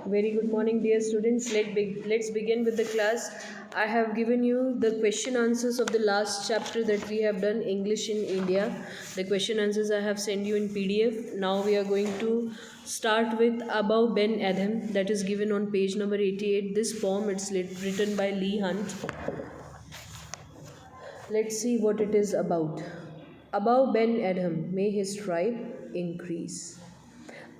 Very good morning, dear students. Let's begin with the class. I have given you the question answers of the last chapter that we have done, English in India. The question answers I have sent you in PDF. Now we are going to start with Above Ben Adhem, that is given on page number 88. This poem, it's written by Lee Hunt. Let's see what it is about. Above Ben Adhem, may his tribe increase.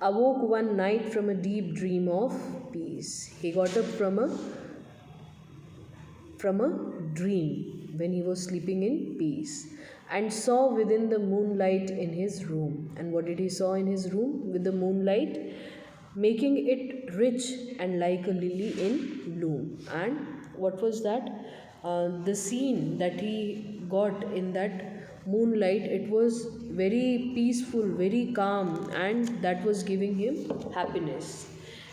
Awoke one night from a deep dream of peace. He got up from a dream when he was sleeping in peace and saw within the moonlight in his room. And what did he saw in his room with the moonlight? Making it rich and like a lily in bloom. And what was that? The scene that he got in that moonlight, it was very peaceful, very calm, and that was giving him happiness.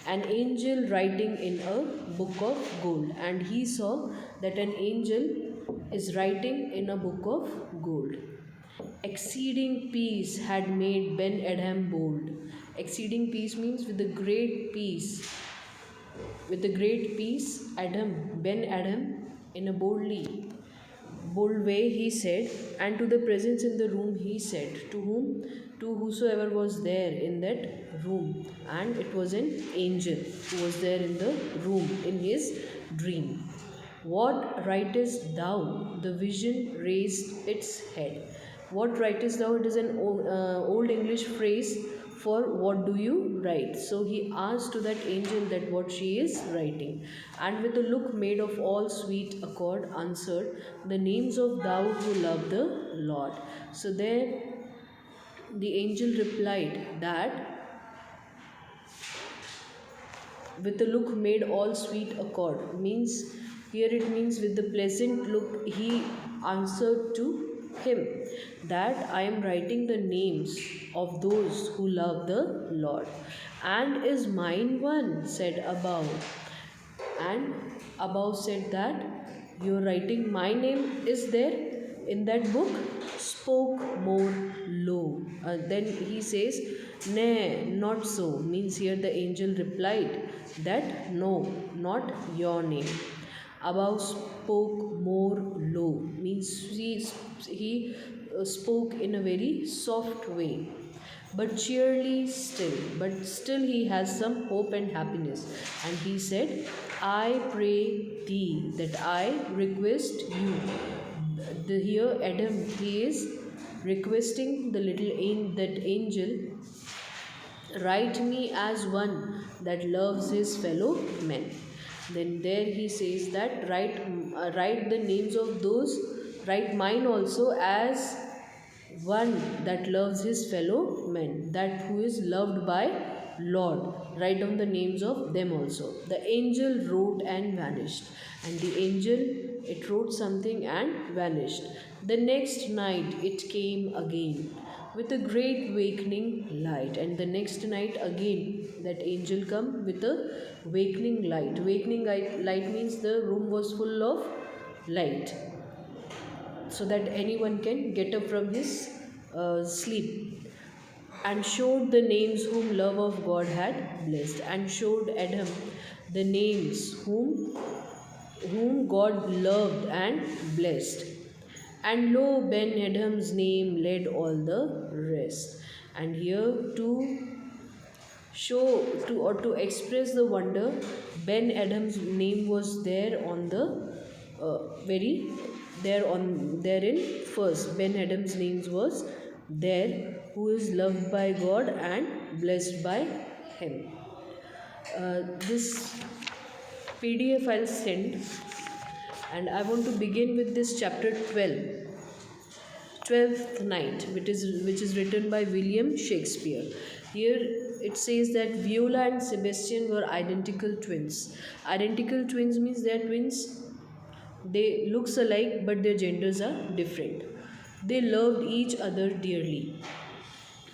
An angel writing in a book of gold, and he saw that an angel is writing in a book of gold. Exceeding peace had made Ben Adhem bold. Exceeding peace means with the great peace. With the great peace, Ben Adhem, in a bold way he said, and to the presence in the room he said, to whom? To whosoever was there in that room. And it was an angel who was there in the room in his dream. What writest thou? The vision raised its head. What writest thou? It is an old English phrase for what do you write. So he asked to that angel that what she is writing, and with a look made of all sweet accord answered, the names of thou who love the Lord. So there the angel replied that with a look made all sweet accord means, here it means with the pleasant look he answered to him that I am writing the names of those who love the Lord. And is mine one, said Above. And Above said that you are writing my name is there in that book. Spoke more low. Then he says, nay, not so. Means here the angel replied that no, not your name. Above spoke more low. Means he spoke in a very soft way, but cheerly still. But still he has some hope and happiness. And he said, I pray thee that I request you. Here Adam, he is requesting the that angel, write me as one that loves his fellow men. Then there he says that write the names of those, write mine also as one that loves his fellow men, that who is loved by Lord. Write down the names of them also. The angel wrote and vanished, and the angel, it wrote something and vanished. The next night it came again with a great wakening light, and the next night again that angel come with a wakening light. Wakening light means the room was full of light, so that anyone can get up from his sleep. And showed the names whom love of God had blessed, and showed Adam the names whom God loved and blessed. And lo, Ben Adhem's name led all the rest. And here to show to express the wonder, Ben Adhem's name was there on the very therein first. Ben Adhem's name was there, who is loved by God and blessed by him. This PDF I'll send, and I want to begin with this chapter 12th Night, which is written by William Shakespeare. Here it says that Viola and Sebastian were identical twins. Identical twins means they are twins. They looks alike, but their genders are different. They loved each other dearly.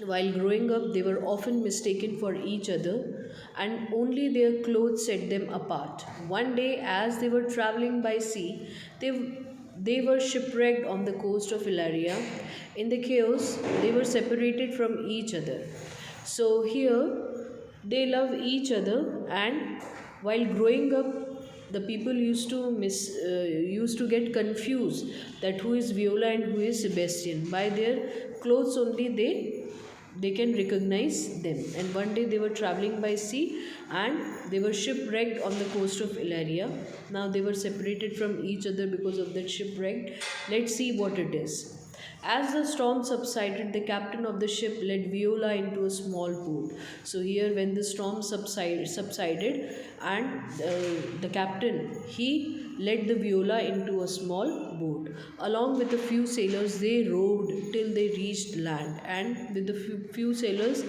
While growing up, they were often mistaken for each other, and only their clothes set them apart. One day, as they were traveling by sea, they were shipwrecked on the coast of Ilaria. In the chaos, they were separated from each other. So here They love each other, and while growing up, the people used to get confused that who is Viola and who is Sebastian. By their clothes only they can recognize them. And one day they were traveling by sea, and they were shipwrecked on the coast of Ilaria. Now they were separated from each other because of that shipwreck. Let's see what it is. As the storm subsided, the captain of the ship led Viola into a small boat. So here, when the storm subsided, and the captain he led the Viola into a small boat. Along with a few sailors, they rowed till they reached land. And with the few sailors,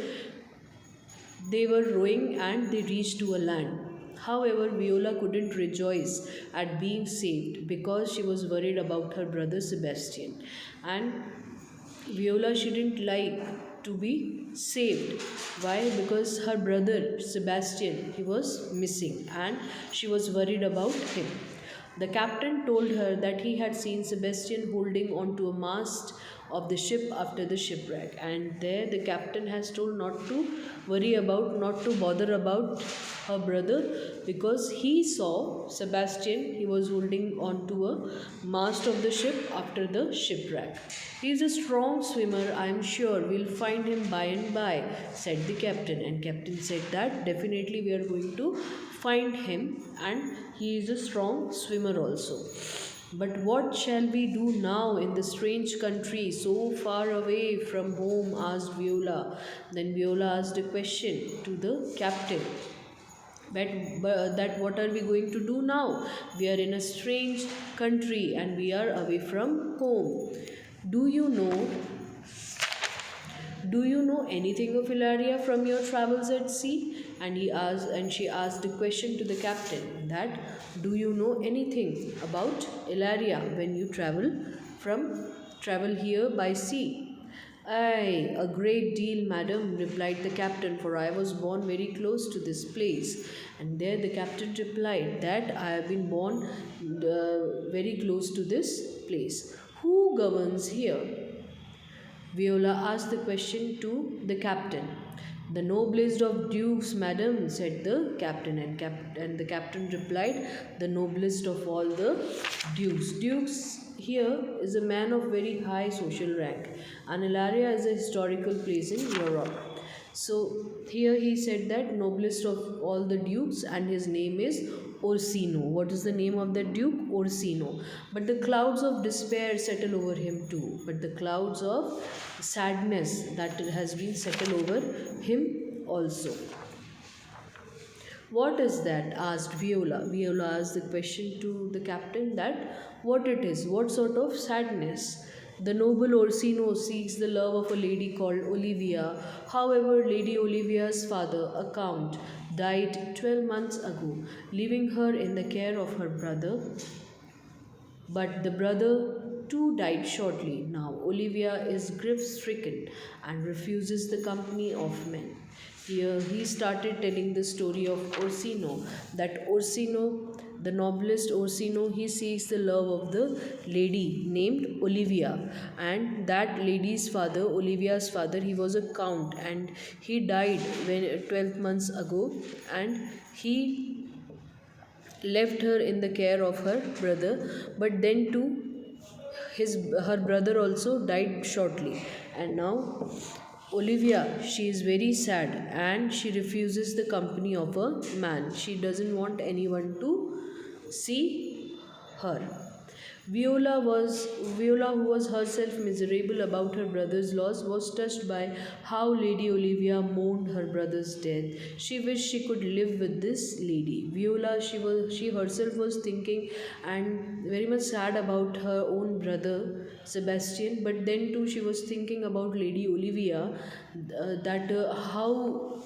they were rowing and they reached to a land. However, Viola couldn't rejoice at being saved because she was worried about her brother Sebastian. And Viola she didn't like to be saved. Why? Because her brother Sebastian he was missing and she was worried about him. The captain told her that he had seen Sebastian holding onto a mast of the ship after the shipwreck, and there the captain has told not to bother about her brother, because he saw Sebastian, he was holding onto a mast of the ship after the shipwreck. He is a strong swimmer, I am sure we'll find him by and by, said the captain. And captain said that definitely we are going to find him, and he is a strong swimmer also. But what shall we do now in the strange country so far away from home? Asked Viola. Then Viola asked a question to the captain. That what are we going to do now? We are in a strange country and we are away from home. Do you know do you know anything of Ilaria from your travels at sea? And she asked a question to the captain that do you know anything about Ilaria when you travel here by sea? Aye, a great deal, madam, replied the captain, for I was born very close to this place. And there the captain replied that I have been born very close to this place. Who governs here? Viola asked the question to the captain. The noblest of dukes, madam, said the captain, and the captain replied, the noblest of all the dukes. Dukes here is a man of very high social rank, and Ilaria is a historical place in Europe. So here he said that noblest of all the dukes, and his name is Orsino. What is the name of that duke? Orsino. But the clouds of despair settle over him too. But the clouds of sadness that has been settled over him also. What is that? Asked Viola. Viola asked the question to the captain that what it is, what sort of sadness. The noble Orsino seeks the love of a lady called Olivia. However, Lady Olivia's father, a count, died 12 months ago, leaving her in the care of her brother. But the brother too died shortly. Now Olivia is grief stricken and refuses the company of men. Here he started telling the story of Orsino, that Orsino, the noblest Orsino, he seeks the love of the lady named Olivia, and that lady's father, Olivia's father, he was a count, and he died when 12 months ago, and he left her in the care of her brother. But then too his her brother also died shortly, and now Olivia, she is very sad and she refuses the company of a man. She doesn't want anyone to see her. Viola, who was herself miserable about her brother's loss, was touched by how Lady Olivia mourned her brother's death. She wished she could live with this lady. Viola, she herself was thinking and very much sad about her own brother Sebastian, but then too she was thinking about Lady Olivia, that how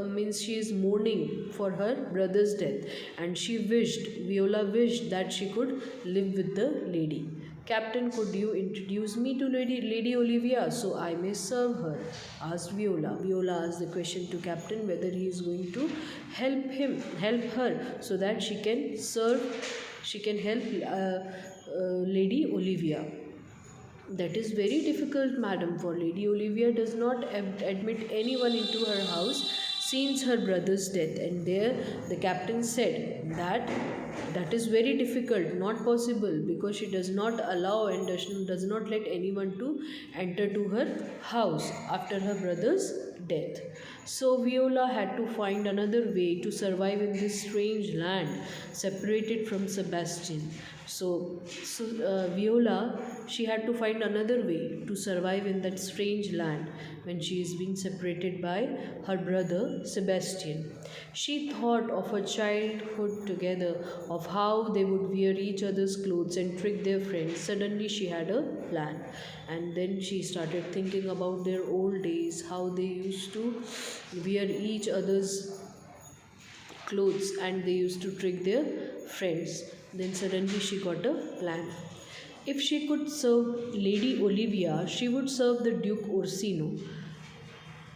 means she is mourning for her brother's death, and Viola wished that she could live with the lady. Captain, could you introduce me to Lady Olivia so I may serve her? Asked Viola. Viola asked the question to Captain whether he is going to help her so that she can help Lady Olivia. That is very difficult, madam, for Lady Olivia does not admit anyone into her house, since her brother's death. And there the captain said that that is very difficult, not possible, because she does not allow and does not let anyone to enter to her house after her brother's death. So Viola had to find another way to survive in this strange land separated from Sebastian. Viola, she had to find another way to survive in that strange land when she is being separated by her brother Sebastian. She thought of her childhood together, of how they would wear each other's clothes and trick their friends. Suddenly, she had a plan, and then she started thinking about their old days, how they used to wear each other's clothes and they used to trick their friends. Then suddenly she got a plan. If she could serve Lady Olivia, she would serve the Duke Orsino.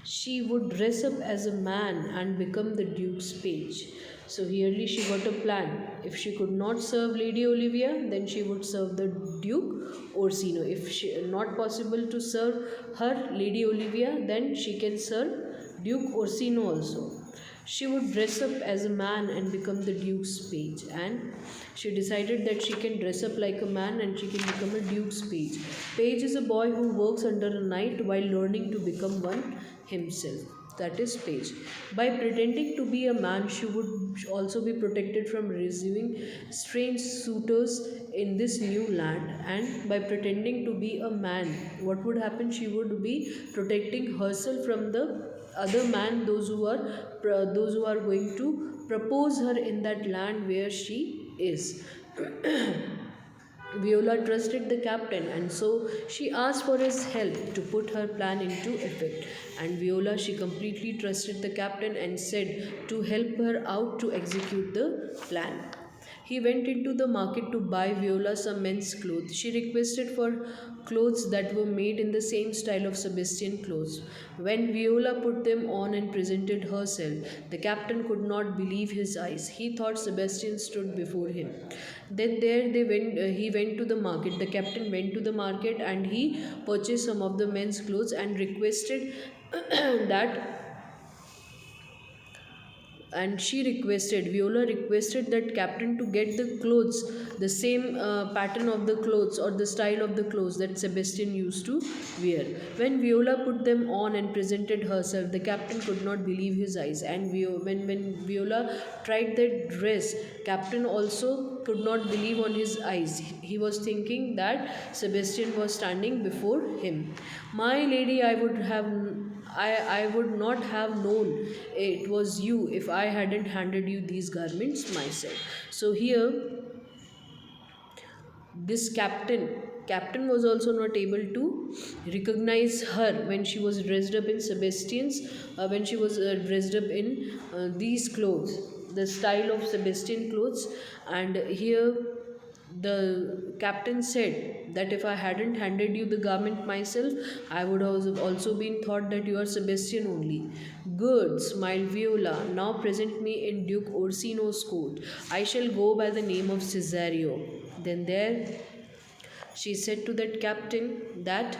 She would dress up as a man and become the Duke's page. So here she got a plan. If she could not serve Lady Olivia, then she would serve the Duke Orsino. If she not possible to serve her Lady Olivia, then she can serve Duke Orsino also. She would dress up as a man and become the Duke's page. And she decided that she can dress up like a man and she can become a Duke's page. Page is a boy who works under a knight while learning to become one himself. That is page. By pretending to be a man, she would also be protected from receiving strange suitors in this new land. And by pretending to be a man, what would happen? She would be protecting herself from the other man, those who are going to propose her in that land where she is. Viola trusted the captain, and so she asked for his help to put her plan into effect. And Viola, she completely trusted the captain and said to help her out to execute the plan. He went into the market to buy Viola some men's clothes. She requested for clothes that were made in the same style of Sebastian clothes. When Viola put them on and presented herself, the captain could not believe his eyes. He thought Sebastian stood before him. Then there they went. He went to the market. The captain went to the market and he purchased some of the men's clothes and requested that and she requested Viola requested that captain to get the clothes, the same pattern of the clothes or the style of the clothes that Sebastian used to wear. When Viola put them on and presented herself, the captain could not believe his eyes. And when Viola tried that dress, captain also could not believe on his eyes. He was thinking that Sebastian was standing before him. My lady, I would not have known it was you if I hadn't handed you these garments myself. So here this captain was also not able to recognize her when she was dressed up in Sebastian's when she was dressed up in these clothes, the style of Sebastian clothes. And here the captain said that if I hadn't handed you the garment myself, I would have also been thought that you are Sebastian only. Good, smiled Viola. Now present me in Duke Orsino's court. I shall go by the name of Cesario. Then there she said to that captain that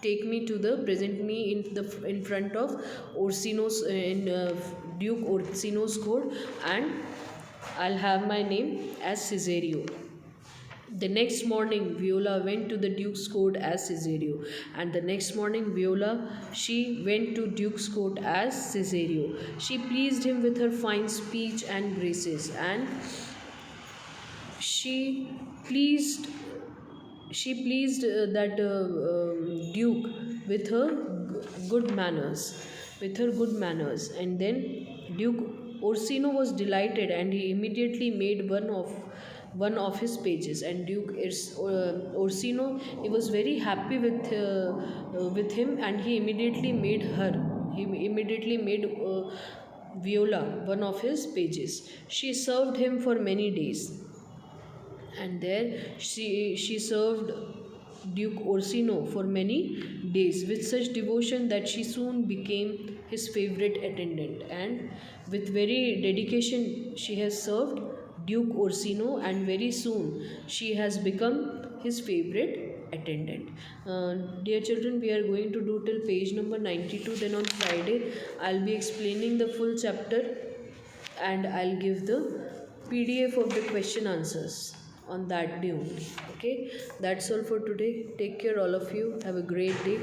take me to the present me in front of Orsino's in Duke Orsino's court, and I'll have my name as Cesario. The next morning, Viola went to the Duke's court as Cesario, and the next morning, Viola she went to Duke's court as Cesario. She pleased him with her fine speech and graces, and she pleased that Duke with her good manners. And then Duke Orsino was delighted, and he immediately made one of his pages. And Orsino, he was very happy with him, and he immediately made Viola one of his pages. She served him for many days, and there she served Duke Orsino for many days with such devotion that she soon became his favorite attendant. And with very dedication, she has served Duke Orsino, and very soon she has become his favorite attendant. Dear children, we are going to do till page number 92. Then on Friday, I'll be explaining the full chapter and I'll give the PDF of the question answers on that day only. Okay, that's all for today. Take care, all of you. Have a great day.